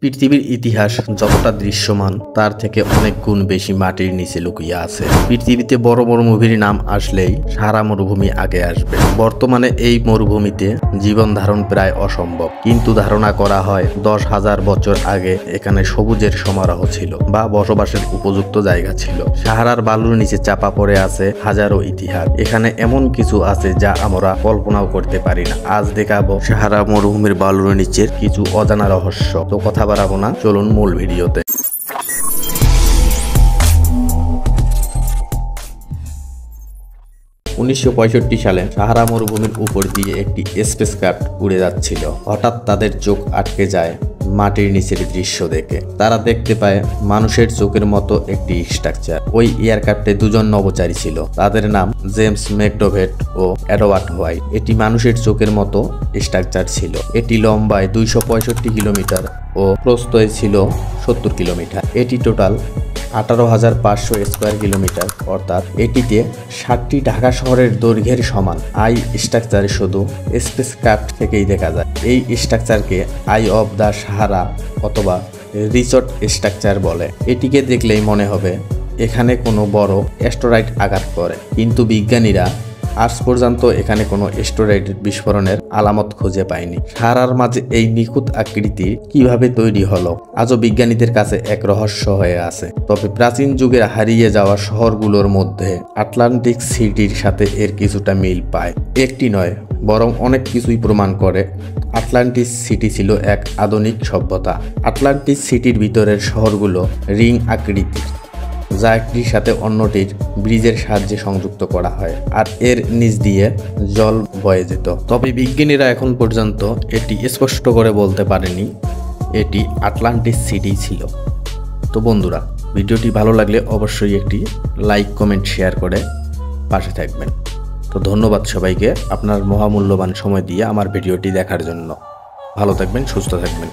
পৃথিবীর ইতিহাস যতটা দৃশ্যমান তার থেকে অনেক গুণ বেশি মাটির নিচে লুকিয়ে আছে। পৃথিবীতে বড় বড় মুভির নাম আসলেই সাহারা মরুভূমি আগে আসবে। বর্তমানে এই মরুভূমিতে জীবন ধারণ প্রায় অসম্ভব, কিন্তু ধারণা করা হয় 10,000 বছর আগে এখানে সবুজের সমারোহ ছিল বা বসবাসের উপযুক্ত জায়গা ছিল। সাহারার বালুর নিচে চাপা পড়ে আছে হাজারো ইতিহাস। এখানে এমন কিছু আছে যা আমরা কল্পনাও করতে পারি না। আজ দেখাবো সাহারা মরুভূমির বালুর নিচের কিছু অজানা রহস্য। তো কথা বাড়াবো না, চলুন মূল ভিডিওতে। 1965 সালে সাহারা মরুভূমির উপর দিয়ে একটি স্পেসক্রাফট উড়ে যাচ্ছিল। হঠাৎ তাদের চোখ আটকে যায় মাটির নিচের দৃশ্য দেখে। তারা দেখতে পায় মানুষের চোখের মতো একটি স্ট্রাকচার। ওই এয়ারক্রাফটে দুজন নভোচারী ছিল, তাদের নাম জেমস ম্যাকডোভেট ও এডওয়ার্ড হোয়াইট। এটি মানুষের চোখের মতো স্ট্রাকচার ছিল। এটি লম্বায় 265 কিলোমিটার ও প্রস্থে ছিল 70 কিলোমিটার। এটি টোটাল 18,500 স্কোয়ার কিলোমিটার, অর্থাৎ এটিতে 60টি ঢাকা শহরের দৈর্ঘ্যের সমান। আই স্ট্রাকচার শুধু স্পেসক্রাফট থেকেই দেখা যায়। এই স্ট্রাকচারকে আই অফ দ্য সাহারা অথবা রিসর্ট স্ট্রাকচার বলে। এটিকে দেখলেই মনে হবে এখানে কোনো বড় অ্যাস্টেরয়েড আঘাত করে, কিন্তু বিজ্ঞানীরা আজ পর্যন্ত এখানে কোনো অ্যাস্টেরয়েড বিস্ফোরণের আলামত খুঁজে পায়নি। সাহারার মাঝে এই নিখুঁত আকৃতি কিভাবে তৈরি হলো আজও বিজ্ঞানীদের কাছে এক রহস্য হয়ে আছে। তবে প্রাচীন যুগের হারিয়ে যাওয়া শহরগুলোর মধ্যে আটলান্টিক সিটির সাথে এর কিছুটা মিল পায়। একটি নয়, বরং অনেক কিছুই প্রমাণ করে আটলান্টিস সিটি ছিল এক আধুনিক সভ্যতা। আটলান্টিস সিটির ভিতরের শহরগুলো রিং আকৃতির, যা একটির সাথে অন্যটির ব্রিজের সাহায্যে সংযুক্ত করা হয়, আর এর নিচ দিয়ে জল বয়ে যেত। তবে বিজ্ঞানীরা এখন পর্যন্ত এটি স্পষ্ট করে বলতে পারেনি এটি আটলান্টিস সিটি ছিল। তো বন্ধুরা, ভিডিওটি ভালো লাগলে অবশ্যই একটি লাইক, কমেন্ট, শেয়ার করে পাশে থাকবেন। তো ধন্যবাদ সবাইকে আপনার মহামূল্যবান সময় দিয়ে আমার ভিডিওটি দেখার জন্য। ভালো থাকবেন, সুস্থ থাকবেন।